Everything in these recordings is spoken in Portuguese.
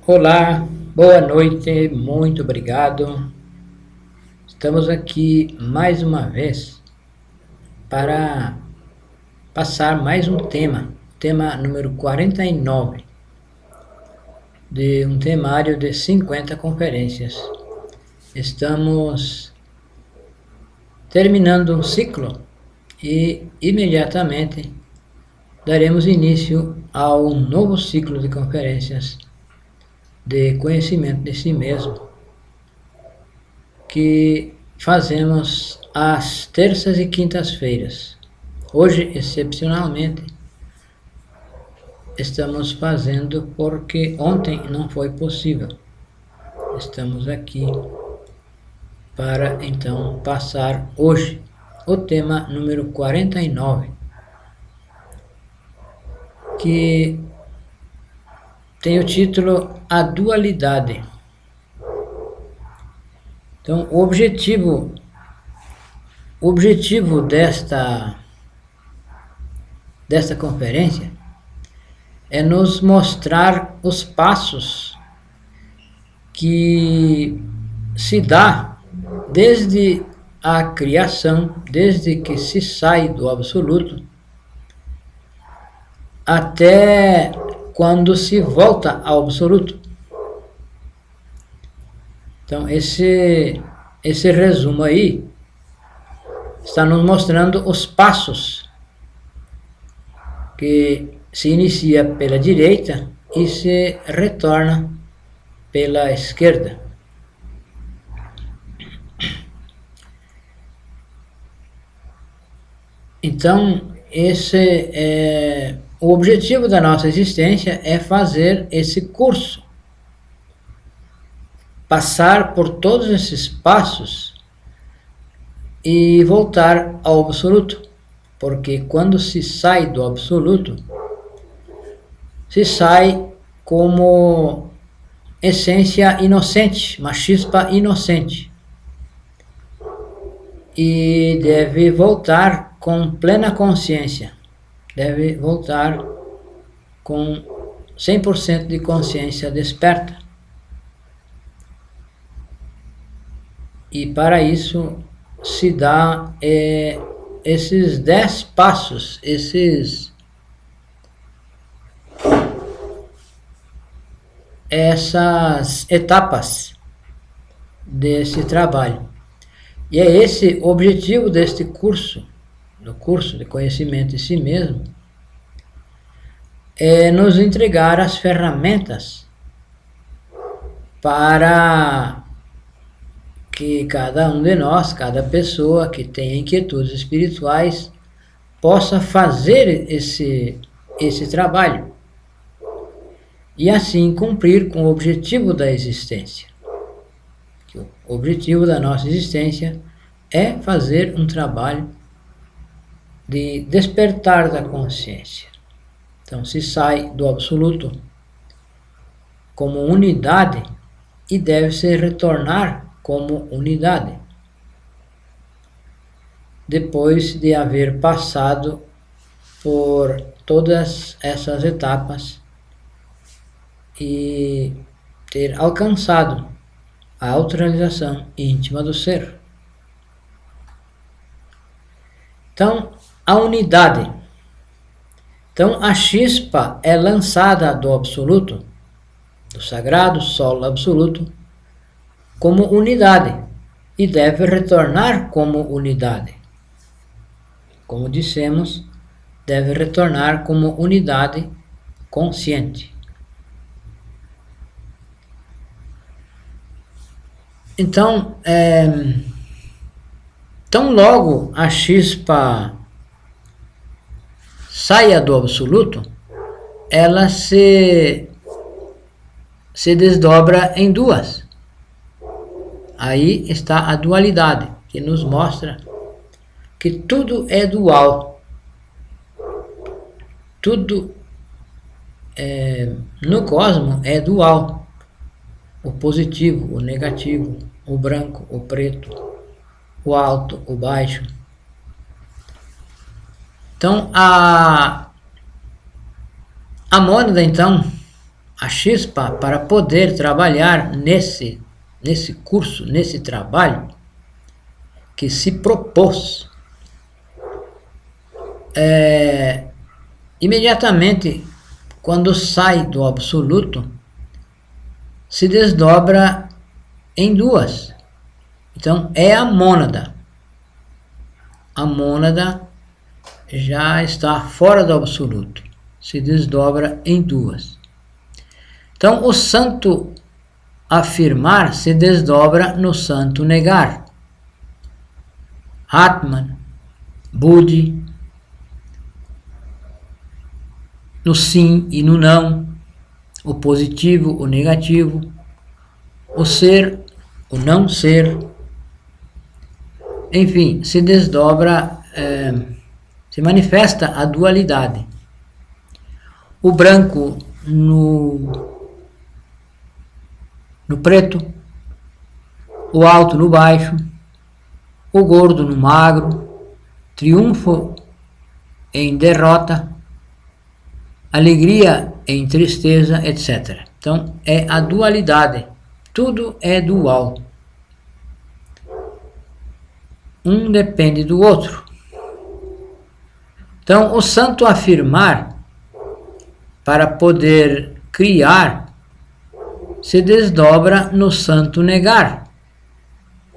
Olá, boa noite, muito obrigado. Estamos aqui mais uma vez para passar mais um tema número 49, de um temário de 50 conferências. Estamos terminando um ciclo e imediatamente daremos início ao novo ciclo de conferências de conhecimento de si mesmo, que fazemos às terças e quintas-feiras. Hoje, excepcionalmente, estamos fazendo porque ontem não foi possível. Estamos aqui para então passar hoje o tema número 49, que tem o título A Dualidade. Então, o objetivo desta conferência é nos mostrar os passos que se dá desde a criação, desde que se sai do absoluto, até quando se volta ao absoluto. Então, esse resumo aí está nos mostrando os passos que se inicia pela direita e se retorna pela esquerda. Então, o objetivo da nossa existência é fazer esse curso, passar por todos esses passos e voltar ao absoluto, porque quando se sai do absoluto, se sai como essência inocente, uma chispa inocente, e deve voltar com plena consciência, deve voltar com 100% de consciência desperta. E para isso se dá esses 10 passos, essas etapas desse trabalho. E é esse o objetivo deste curso, do curso de conhecimento de si mesmo, é nos entregar as ferramentas para que cada um de nós, cada pessoa que tenha inquietudes espirituais, possa fazer esse trabalho e assim cumprir com o objetivo da existência. O objetivo da nossa existência é fazer um trabalho de despertar da consciência. Então se sai do absoluto como unidade e deve-se retornar como unidade, depois de haver passado por todas essas etapas e ter alcançado a autorrealização íntima do ser. Então, a unidade. Então, a chispa é lançada do absoluto, do sagrado solo absoluto, como unidade e deve retornar como unidade. Como dissemos, deve retornar como unidade consciente. Então, tão logo a chispa saia do absoluto, ela se desdobra em duas. Aí está a dualidade, que nos mostra que tudo é dual. Tudo no cosmos é dual. O positivo, o negativo, o branco, o preto, o alto, o baixo. Então, a mônada, então, a chispa para poder trabalhar nesse curso, nesse trabalho que se propôs, imediatamente quando sai do absoluto, se desdobra em duas. Então é a mônada. A mônada já está fora do absoluto, se desdobra em duas. Então o santo afirmar se desdobra no santo negar. Atman, Buddhi, no sim e no não, o positivo, o negativo, o ser, o não ser, enfim, se desdobra, se manifesta a dualidade. O branco no preto, o alto no baixo, o gordo no magro, triunfo em derrota, alegria em tristeza, etc. Então é a dualidade, tudo é dual. Um depende do outro. Então o santo afirmar, para poder criar, se desdobra no santo negar.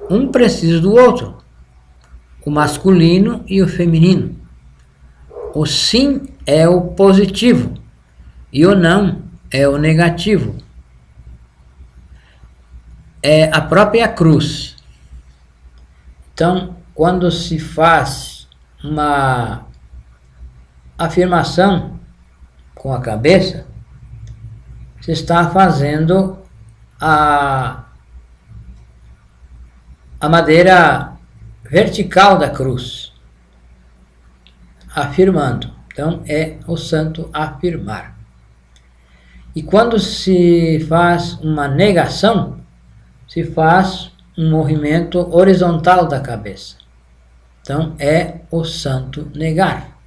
Um precisa do outro, o masculino e o feminino. O sim é o positivo e o não é o negativo. É a própria cruz. Então, quando se faz uma afirmação com a cabeça, se está fazendo a madeira vertical da cruz, afirmando. Então é o santo afirmar. E quando se faz uma negação, se faz um movimento horizontal da cabeça. Então é o santo negar.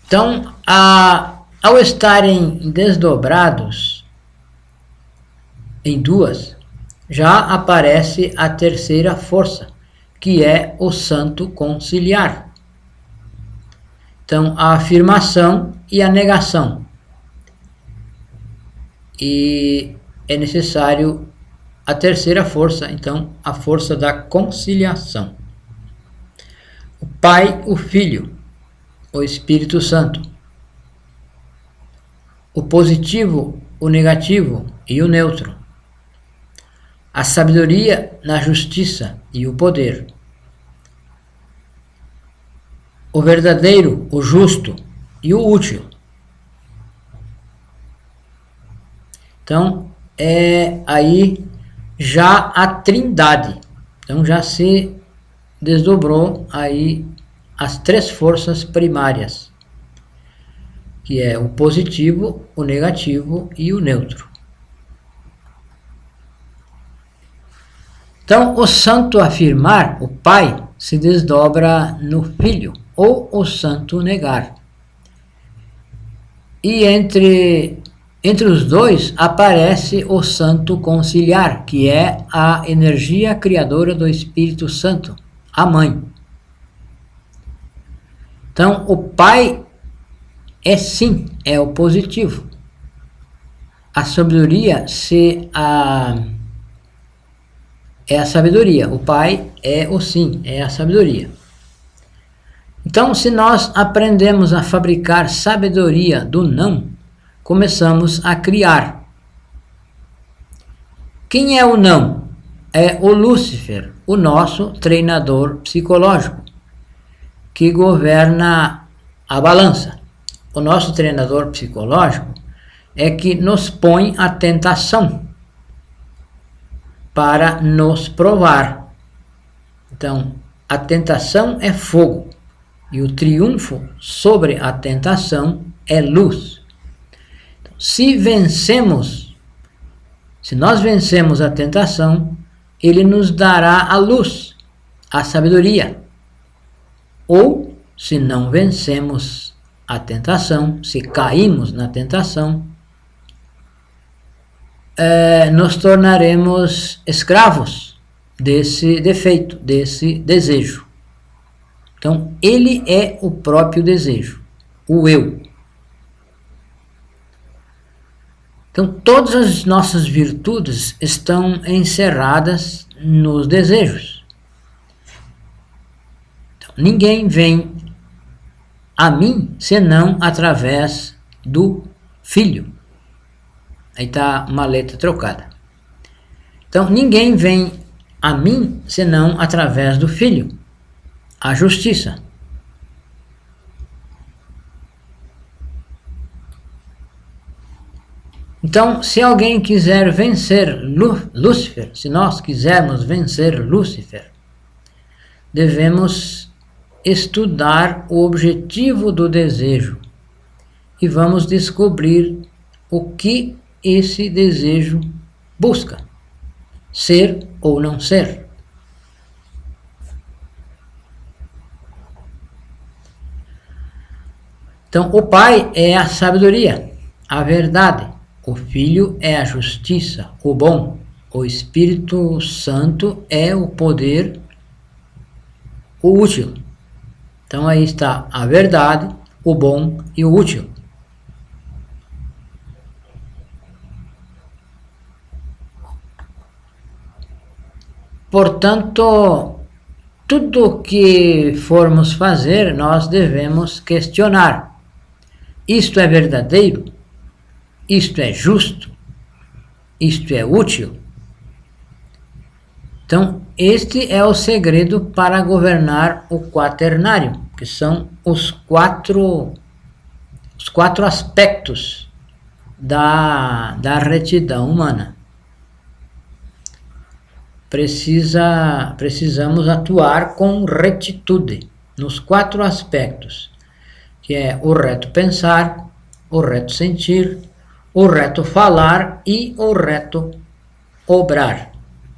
Então, ao estarem desdobrados em duas, já aparece a terceira força, que é o santo conciliar. Então, a afirmação e a negação. E é necessário a terceira força, então, a força da conciliação. O Pai, o Filho, o Espírito Santo. O positivo, o negativo e o neutro. A sabedoria na justiça e o poder. O verdadeiro, o justo e o útil. Então, é aí já a trindade. Então, já se desdobrou aí as três forças primárias, que é o positivo, o negativo e o neutro. Então, o santo afirmar, o Pai, se desdobra no Filho, ou o santo negar. E entre os dois aparece o santo conciliar, que é a energia criadora do Espírito Santo, a Mãe. Então, o Pai é sim, é o positivo. A sabedoria é a sabedoria. O Pai é o sim, é a sabedoria. Então, se nós aprendemos a fabricar sabedoria do não, começamos a criar. Quem é o não? É o Lúcifer, o nosso treinador psicológico, que governa a balança. O nosso treinador psicológico é que nos põe a tentação para nos provar. Então, a tentação é fogo e o triunfo sobre a tentação é luz. Então, se nós vencemos a tentação, ele nos dará a luz, a sabedoria. Ou, se não vencemos a tentação, se caímos na tentação, nos tornaremos escravos desse defeito, desse desejo. Então, ele é o próprio desejo, o eu. Então, todas as nossas virtudes estão encerradas nos desejos. Então, ninguém vem a mim senão através do Filho. Aí está uma letra trocada. Então, ninguém vem a mim senão através do Filho, a justiça. Então, se alguém quiser vencer Lúcifer, se nós quisermos vencer Lúcifer, devemos estudar o objetivo do desejo e vamos descobrir o que esse desejo busca, ser ou não ser. Então, o Pai é a sabedoria, a verdade. O Filho é a justiça, o bom. O Espírito Santo é o poder, o útil. Então aí está a verdade, o bom e o útil. Portanto, tudo o que formos fazer, nós devemos questionar. Isto é verdadeiro? Isto é justo? Isto é útil? Então, este é o segredo para governar o quaternário, que são os quatro aspectos da retidão humana. Precisamos atuar com retitude nos 4 aspectos, que é o reto pensar, o reto sentir, o reto falar e o reto obrar.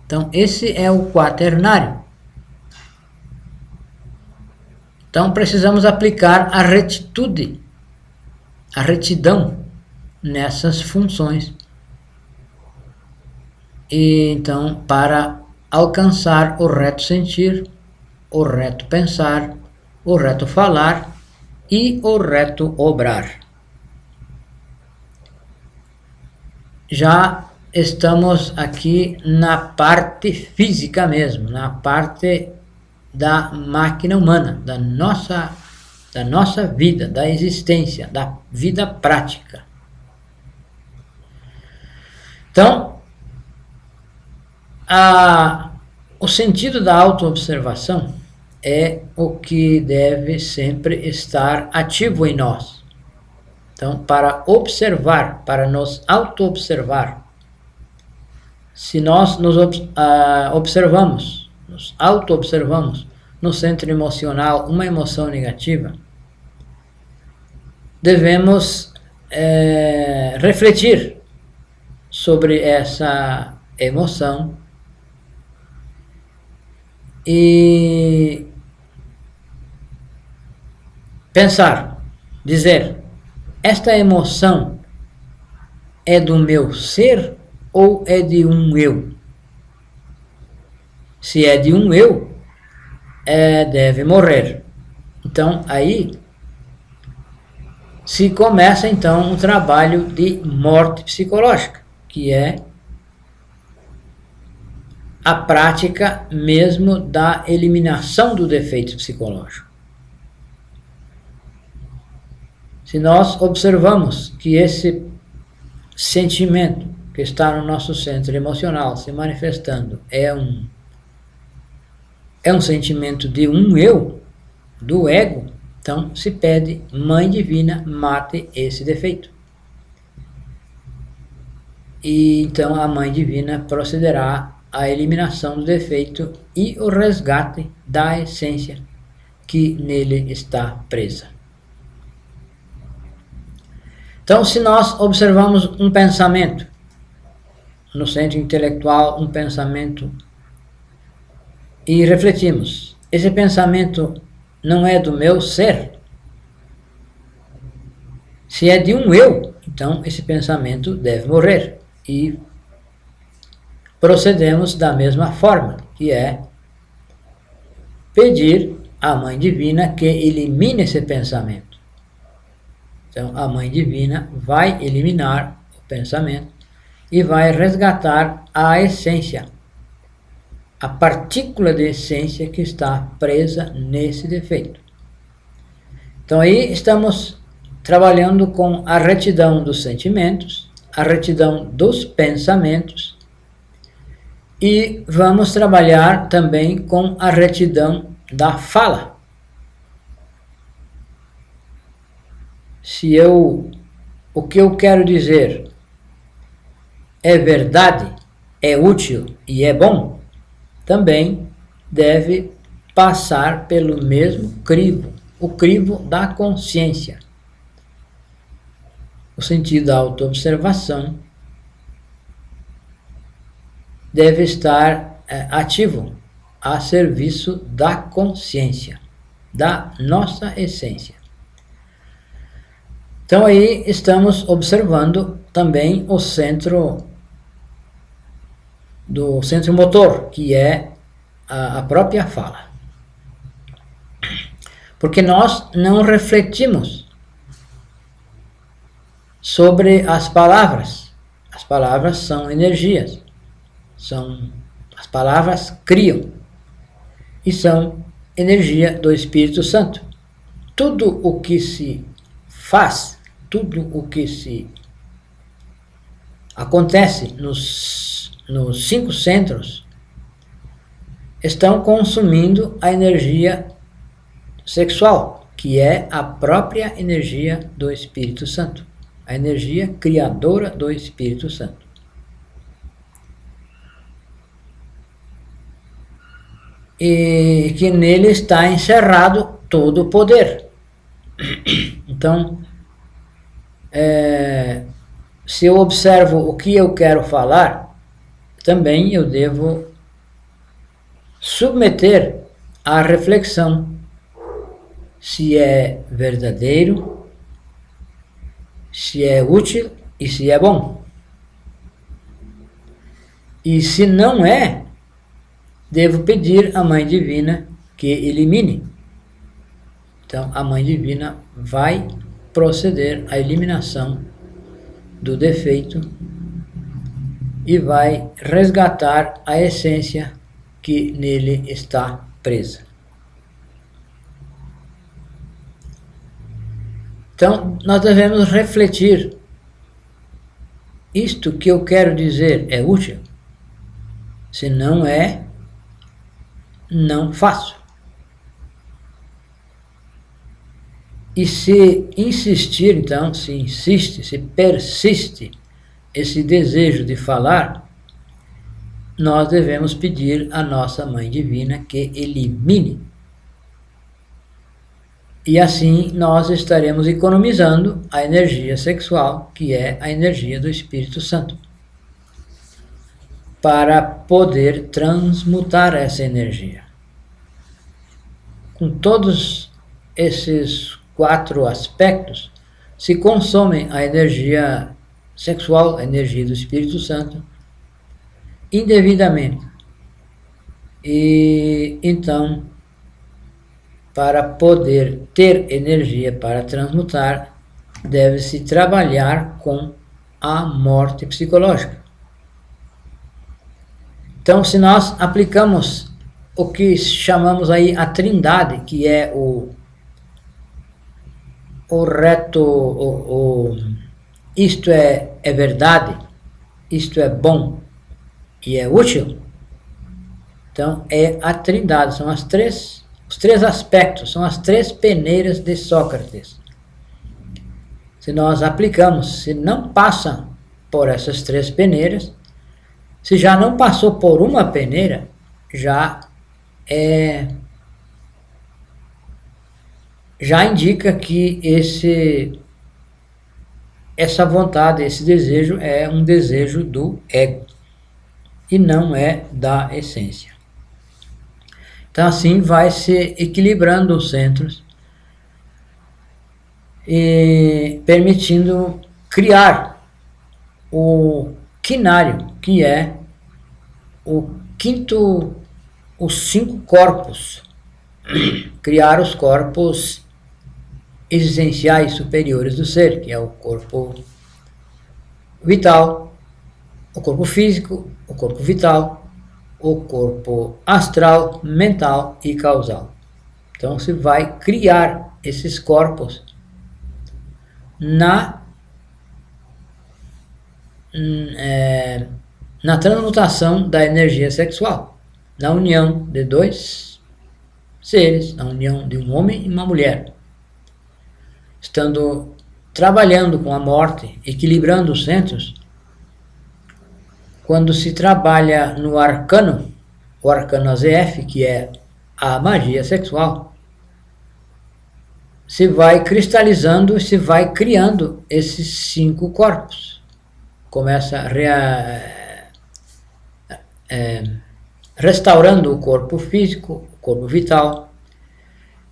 Então, esse é o quaternário. Então, precisamos aplicar a retitude, a retidão nessas funções. E, então, para alcançar o reto sentir, o reto pensar, o reto falar e o reto obrar. Já estamos aqui na parte física mesmo, na parte da máquina humana, da nossa vida, da existência, da vida prática. Então, o sentido da autoobservação é o que deve sempre estar ativo em nós. Então, para observar, para nos auto-observar, se nós nos observamos, nos auto-observamos no centro emocional uma emoção negativa, devemos refletir sobre essa emoção e pensar, dizer: esta emoção é do meu ser ou é de um eu? Se é de um eu, deve morrer. Então, aí se começa então um trabalho de morte psicológica, que é a prática mesmo da eliminação do defeito psicológico. Se nós observamos que esse sentimento que está no nosso centro emocional se manifestando é um sentimento de um eu, do ego, então se pede: Mãe Divina, mate esse defeito. E então a Mãe Divina procederá à eliminação do defeito e o resgate da essência que nele está presa. Então, se nós observamos um pensamento no centro intelectual, um pensamento, e refletimos: esse pensamento não é do meu ser. Se é de um eu, então esse pensamento deve morrer. E procedemos da mesma forma, que é pedir à Mãe Divina que elimine esse pensamento. Então a Mãe Divina vai eliminar o pensamento e vai resgatar a essência, a partícula de essência que está presa nesse defeito. Então aí estamos trabalhando com a retidão dos sentimentos, a retidão dos pensamentos, e vamos trabalhar também com a retidão da fala. Se o que eu quero dizer é verdade, é útil e é bom, também deve passar pelo mesmo crivo, o crivo da consciência. O sentido da autoobservação deve estar ativo a serviço da consciência, da nossa essência. Então aí estamos observando também o centro motor, que é a própria fala. Porque nós não refletimos sobre as palavras. As palavras são energias. As palavras criam. E são energia do Espírito Santo. Tudo o que se faz, tudo o que se acontece nos 5 centros estão consumindo a energia sexual, que é a própria energia do Espírito Santo, a energia criadora do Espírito Santo. E que nele está encerrado todo o poder. Então, se eu observo o que eu quero falar, também eu devo submeter à reflexão se é verdadeiro, se é útil e se é bom. E se não é, devo pedir à Mãe Divina que elimine. Então a Mãe Divina vai proceder à eliminação do defeito e vai resgatar a essência que nele está presa. Então, nós devemos refletir: isto que eu quero dizer é útil? Se não é, não faço. E se insistir, então, se insiste, se persiste esse desejo de falar, nós devemos pedir à nossa Mãe Divina que elimine. E assim nós estaremos economizando a energia sexual, que é a energia do Espírito Santo, para poder transmutar essa energia. Com todos esses 4 aspectos, se consome a energia sexual, a energia do Espírito Santo, indevidamente. E então, para poder ter energia para transmutar, deve-se trabalhar com a morte psicológica. Então, se nós aplicamos o que chamamos aí a trindade, que é isto é verdade, isto é bom e é útil, então é a trindade, são os 3 aspectos, são as 3 peneiras de Sócrates. Se nós aplicamos, se não passa por essas 3 peneiras, se já não passou por uma peneira, já indica que essa vontade, esse desejo é um desejo do ego e não é da essência. Então assim vai se equilibrando os centros e permitindo criar o quinário, que é os 5 corpos, criar os corpos existenciais superiores do ser, que é o corpo vital, o corpo físico, o corpo vital, o corpo astral, mental e causal. Então se vai criar esses corpos na transmutação da energia sexual, na união de 2 seres, na união de um homem e uma mulher, estando trabalhando com a morte, equilibrando os centros. Quando se trabalha no arcano, o arcano AZF, que é a magia sexual, se vai cristalizando, se vai criando esses 5 corpos. Começa restaurando o corpo físico, o corpo vital,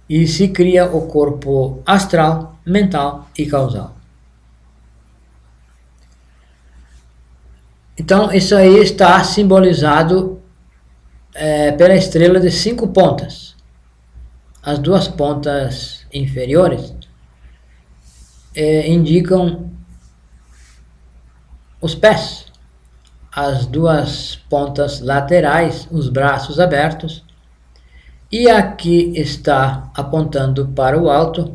e se cria o corpo astral, mental e causal. Então isso aí está simbolizado pela estrela de 5 pontas. As 2 pontas inferiores indicam os pés, as 2 pontas laterais, os braços abertos, e aqui está apontando para o alto,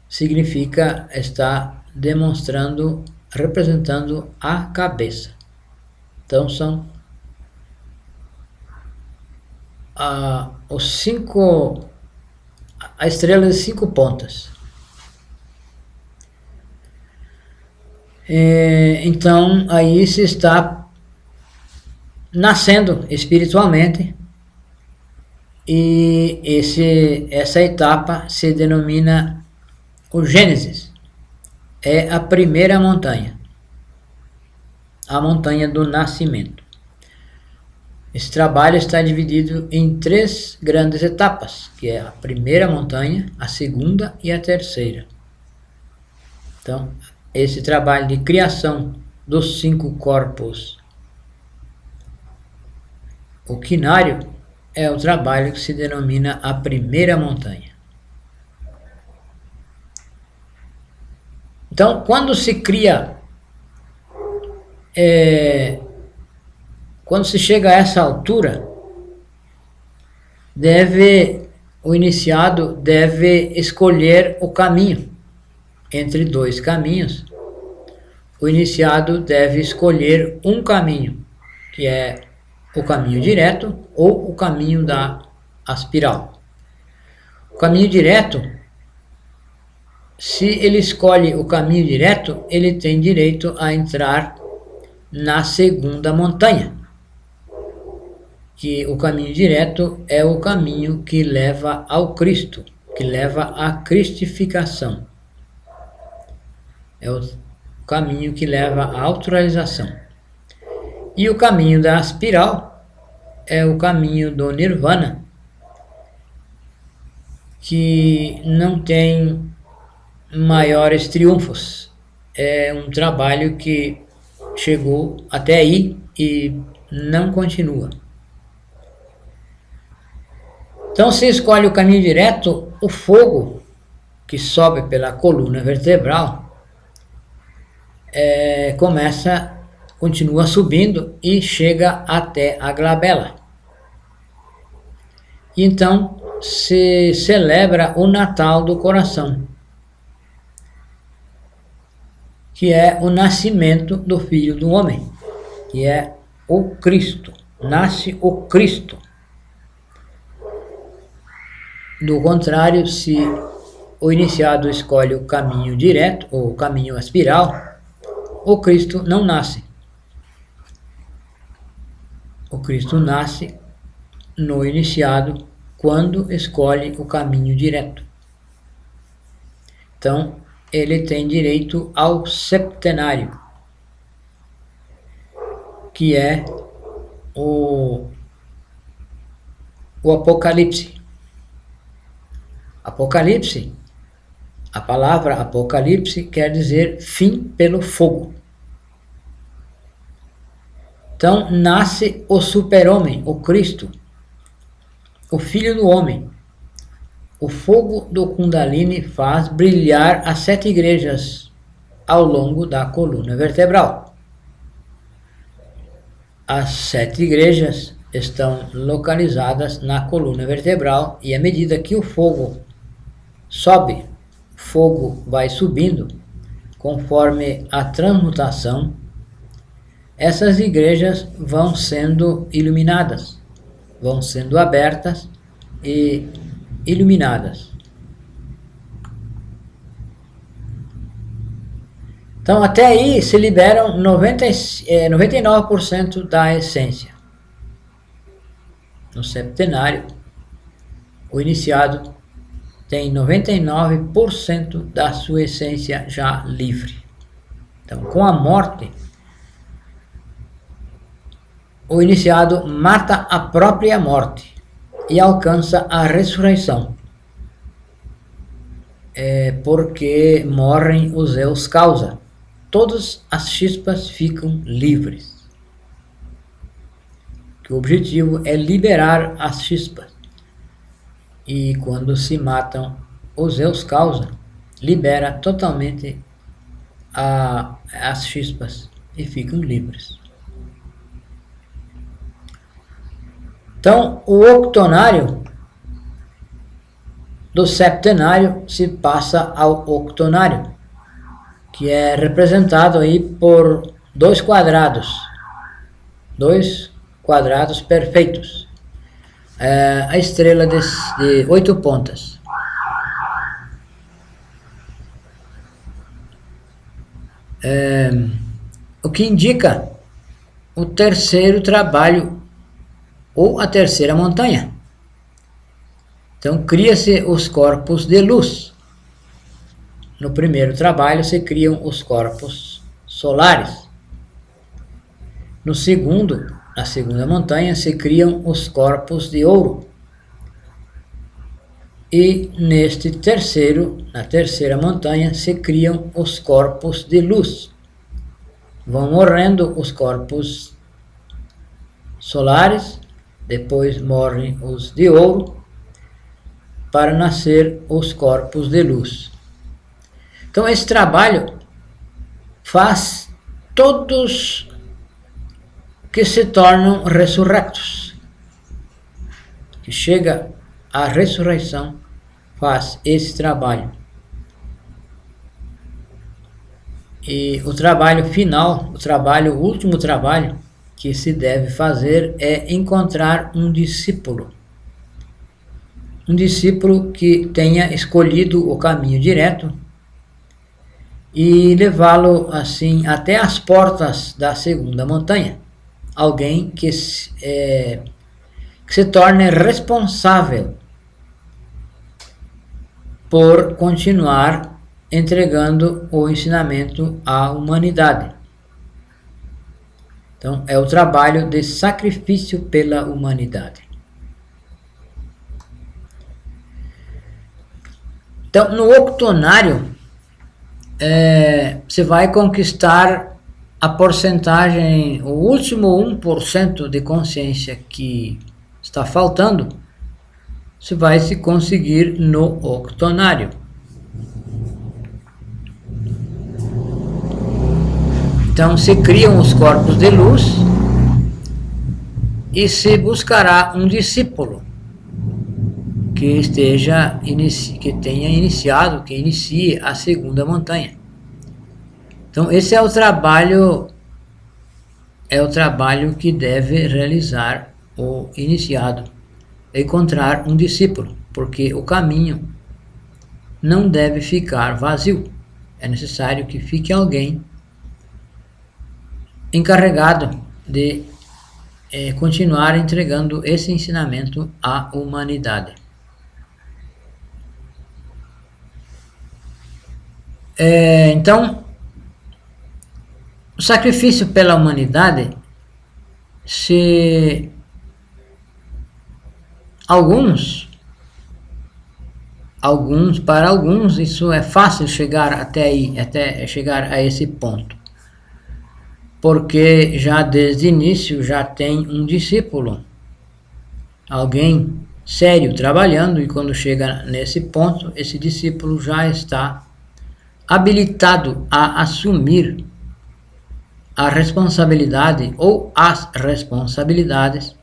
significa, está demonstrando, representando a cabeça. Então são a estrela de 5 pontas. Então aí se está nascendo espiritualmente, e essa etapa se denomina o Gênesis. É a primeira montanha, a montanha do nascimento. Esse trabalho está dividido em 3 grandes etapas, que é a primeira montanha, a segunda e a terceira. Então esse trabalho de criação dos 5 corpos, o quinário, é o trabalho que se denomina a primeira montanha. Então, quando se cria, quando se chega a essa altura, o iniciado deve escolher o caminho. Entre 2 caminhos, o iniciado deve escolher um caminho, que é o caminho direto ou o caminho da espiral. O caminho direto, se ele escolhe o caminho direto, ele tem direito a entrar na segunda montanha, que o caminho direto é o caminho que leva ao Cristo, que leva à cristificação. É o caminho que leva à autorrealização. E o caminho da espiral é o caminho do Nirvana, que não tem maiores triunfos. É um trabalho que chegou até aí e não continua. Então se escolhe o caminho direto, o fogo que sobe pela coluna vertebral continua subindo e chega até a glabela. Então se celebra o Natal do coração, que é o nascimento do Filho do Homem, que é o Cristo. Nasce o Cristo. Do contrário, se o iniciado escolhe o caminho direto ou o caminho espiral, o Cristo não nasce. O Cristo nasce no iniciado quando escolhe o caminho direto. Então, ele tem direito ao septenário, que é o Apocalipse. Apocalipse, a palavra Apocalipse quer dizer fim pelo fogo. Então nasce o super-homem, o Cristo, o Filho do Homem. O fogo do Kundalini faz brilhar as 7 igrejas ao longo da coluna vertebral. As 7 igrejas estão localizadas na coluna vertebral e à medida que o fogo sobe, o fogo vai subindo, conforme a transmutação, essas igrejas vão sendo iluminadas, vão sendo abertas e iluminadas. Então até aí se liberam 99% da essência. No septenário, o iniciado tem 99% da sua essência já livre. Então, com a morte, o iniciado mata a própria morte e alcança a ressurreição. Porque morrem os eus causa. Todas as chispas ficam livres. O objetivo é liberar as chispas. E quando se matam os eus causa, libera totalmente as chispas e ficam livres. Então, o octonário do septenário se passa ao octonário, que é representado aí por 2 quadrados perfeitos. A estrela de 8 pontas. O que indica o terceiro trabalho ou a terceira montanha. Então cria-se os corpos de luz. No primeiro trabalho se criam os corpos solares. No segundo, na segunda montanha, se criam os corpos de ouro. E neste terceiro, na terceira montanha, se criam os corpos de luz. Vão morrendo os corpos solares, depois morrem os de ouro, para nascer os corpos de luz. Então esse trabalho faz todos que se tornam ressurrectos, que chega à ressurreição, faz esse trabalho. E o trabalho final, o último trabalho que se deve fazer é encontrar um discípulo que tenha escolhido o caminho direto e levá-lo assim até as portas da segunda montanha. Alguém que se torne responsável por continuar entregando o ensinamento à humanidade. Então, é o trabalho de sacrifício pela humanidade. Então, no octonário, você vai conquistar a porcentagem, o último 1% de consciência que está faltando, você vai se conseguir no octonário. Então se criam os corpos de luz e se buscará um discípulo que tenha iniciado, que inicie a segunda montanha. Então esse é o trabalho que deve realizar o iniciado, encontrar um discípulo, porque o caminho não deve ficar vazio. É necessário que fique alguém encarregado de continuar entregando esse ensinamento à humanidade. Então, o sacrifício pela humanidade, alguns para alguns isso é fácil chegar até aí, até chegar a esse ponto, porque já desde o início já tem um discípulo, alguém sério trabalhando, e quando chega nesse ponto, esse discípulo já está habilitado a assumir a responsabilidade ou as responsabilidades.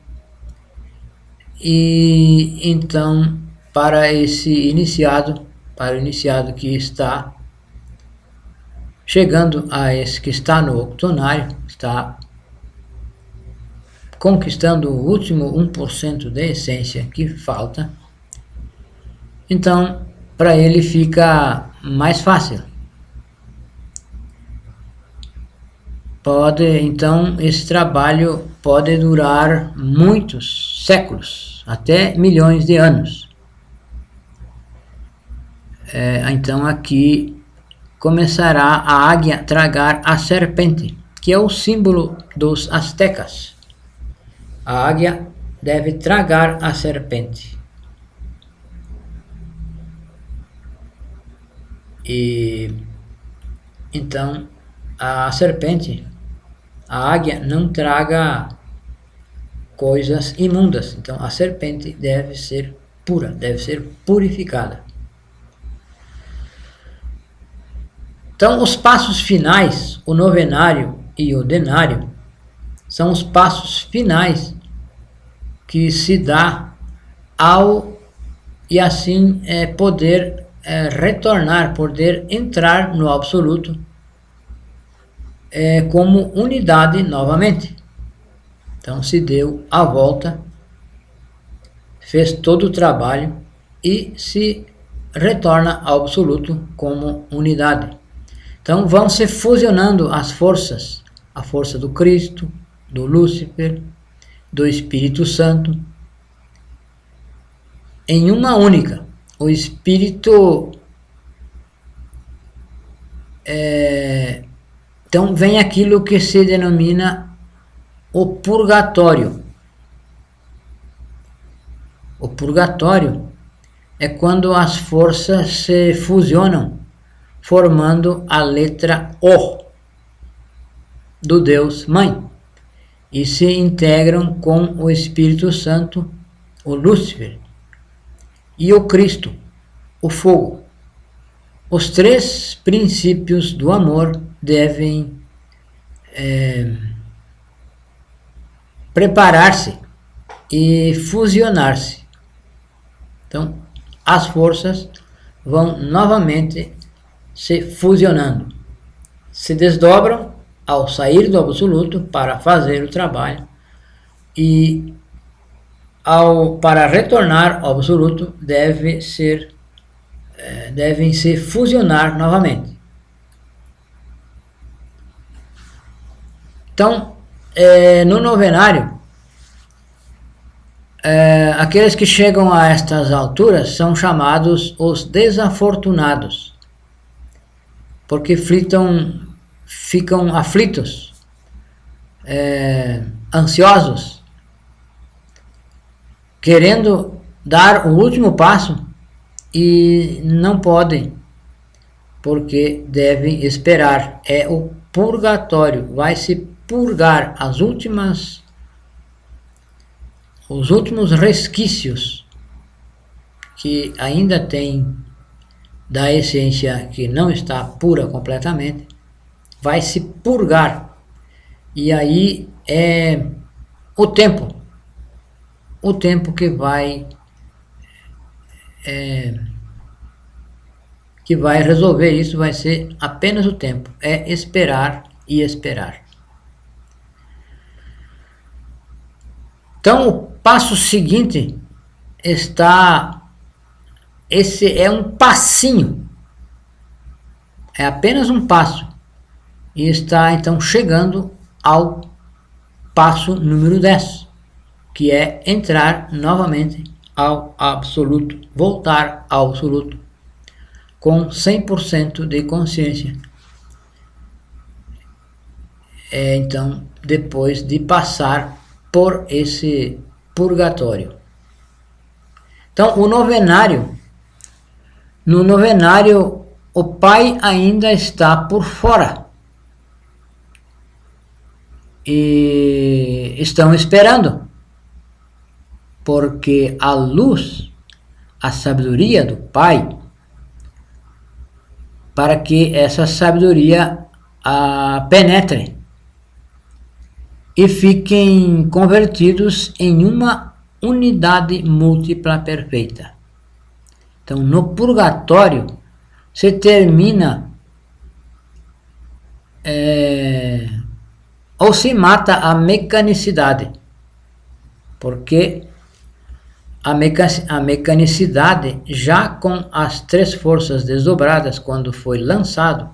E então, para o iniciado que está chegando a esse que está no octonário, está conquistando o último 1% de essência que falta, então para ele fica mais fácil. Então esse trabalho pode durar muitos séculos, até milhões de anos. Então aqui começará a águia tragar a serpente, que é o símbolo dos astecas. A águia deve tragar a serpente. E então a serpente, a águia não traga coisas imundas. Então a serpente deve ser pura, deve ser purificada. Então os passos finais, o novenário e o denário, são os passos finais que se dá e assim poder retornar, poder entrar no absoluto como unidade novamente. Então se deu a volta, fez todo o trabalho e se retorna ao absoluto como unidade. Então vão se fusionando as forças, a força do Cristo, do Lúcifer, do Espírito Santo, em uma única. O Espírito... Então vem aquilo que se denomina o purgatório. O purgatório é quando as forças se fusionam, formando a letra O do Deus Mãe, e se integram com o Espírito Santo, o Lúcifer, e o Cristo, o fogo. Os três princípios do amor devem preparar-se e fusionar-se. Então, as forças vão novamente se fusionando, se desdobram ao sair do absoluto para fazer o trabalho, e para retornar ao absoluto devem se fusionar novamente. Então, no novenário, aqueles que chegam a estas alturas são chamados os desafortunados, porque ficam aflitos, ansiosos, querendo dar o último passo e não podem, porque devem esperar. É o purgatório, vai se purgar os últimos resquícios que ainda tem da essência que não está pura completamente, vai se purgar. E aí é o tempo que vai resolver isso, vai ser apenas o tempo, é esperar e esperar. Então o passo seguinte esse é um passinho, é apenas um passo, e está então chegando ao passo número 10, que é entrar novamente ao absoluto, voltar ao absoluto com 100% de consciência. Então, depois de passar por esse purgatório. Então, o novenário No novenário, o pai ainda está por fora e estão esperando, porque a luz, a sabedoria do pai, para que essa sabedoria penetre e fiquem convertidos em uma unidade múltipla perfeita. Então, no purgatório, se termina ou se mata a mecanicidade, porque a mecanicidade, já com as 3 forças desdobradas, quando foi lançado,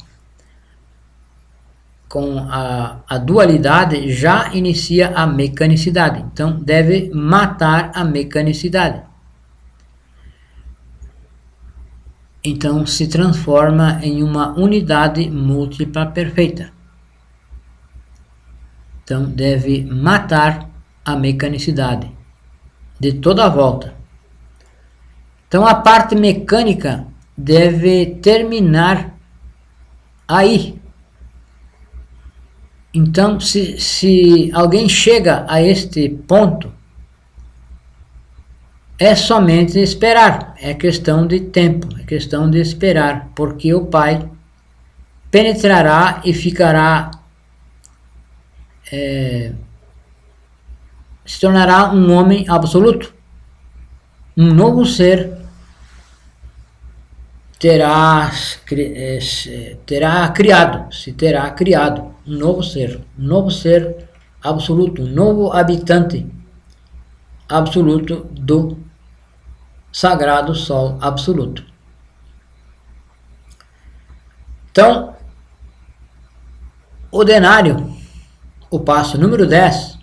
com a dualidade, já inicia a mecanicidade. Então, deve matar a mecanicidade. Então, se transforma em uma unidade múltipla perfeita. Então, deve matar a mecanicidade de toda a volta. Então, a parte mecânica deve terminar aí. Então, se alguém chega a este ponto, é somente esperar, é questão de tempo, é questão de esperar, porque o Pai penetrará e ficará, se tornará um homem absoluto, um novo ser terá criado um novo ser absoluto, um novo habitante absoluto do sagrado Sol absoluto. Então, o denário, o passo número 10,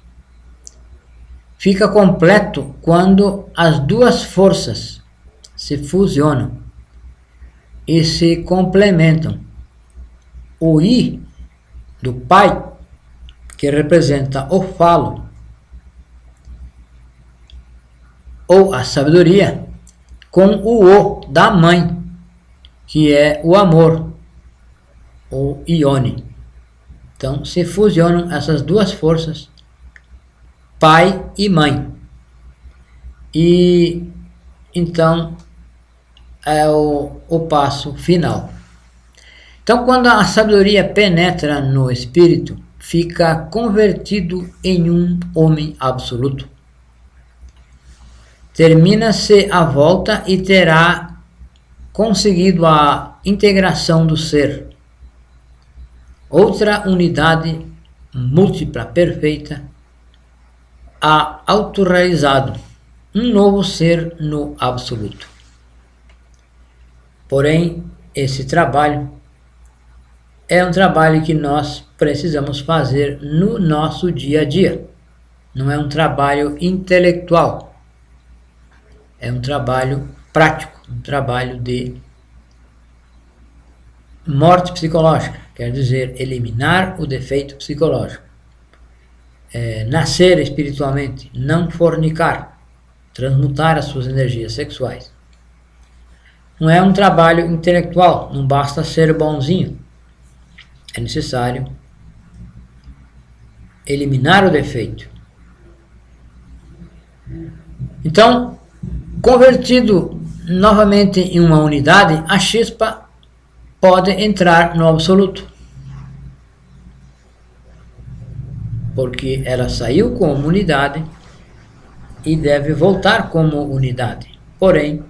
fica completo quando as 2 forças se fusionam e se complementam. O I do Pai, que representa o falo, ou a sabedoria, com o da mãe, que é o amor, ou Ione. Então, se fusionam essas 2 forças, pai e mãe. E então é o passo final. Então, quando a sabedoria penetra no espírito, fica convertido em um homem absoluto. Termina-se a volta e terá conseguido a integração do ser. Outra unidade múltipla perfeita, autorrealizado, um novo ser no absoluto. Porém, esse trabalho é um trabalho que nós precisamos fazer no nosso dia a dia. Não é um trabalho intelectual. É um trabalho prático, um trabalho de morte psicológica, quer dizer, eliminar o defeito psicológico. Nascer espiritualmente, não fornicar, transmutar as suas energias sexuais. Não é um trabalho intelectual, não basta ser bonzinho. É necessário eliminar o defeito. Então, convertido novamente em uma unidade, a chispa pode entrar no absoluto, porque ela saiu como unidade e deve voltar como unidade. Porém,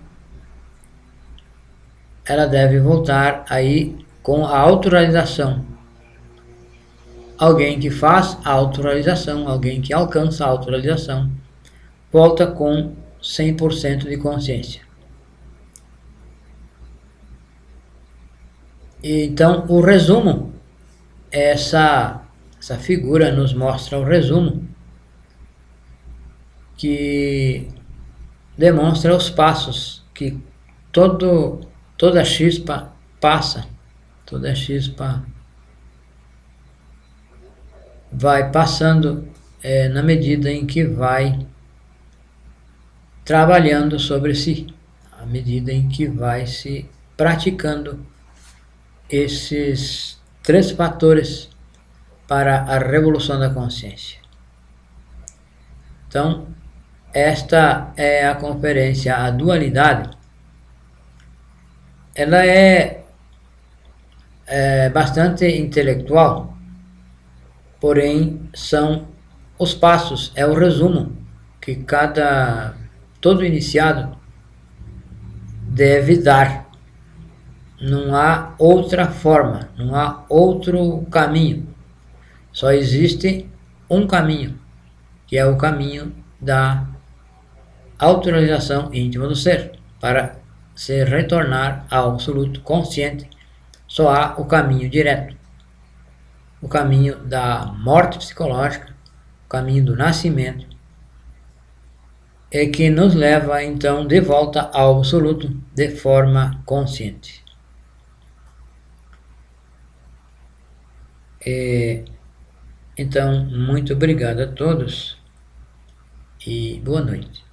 ela deve voltar aí com a autorrealização. Alguém que faz a autorrealização, alguém que alcança a autorrealização, volta com 100% de consciência. Então, o resumo, essa figura nos mostra o resumo, que demonstra os passos que toda chispa passa, toda chispa vai passando na medida em que vai trabalhando sobre si, à medida em que vai se praticando esses 3 fatores para a revolução da consciência. Então, esta é a conferência A Dualidade. Ela é bastante intelectual, porém são os passos, é o resumo que todo iniciado deve dar. Não há outra forma, não há outro caminho. Só existe um caminho, que é o caminho da autorrealização íntima do ser. Para se retornar ao absoluto consciente, só há o caminho direto. O caminho da morte psicológica, o caminho do nascimento, é que nos leva então de volta ao absoluto de forma consciente. Então, muito obrigado a todos e boa noite.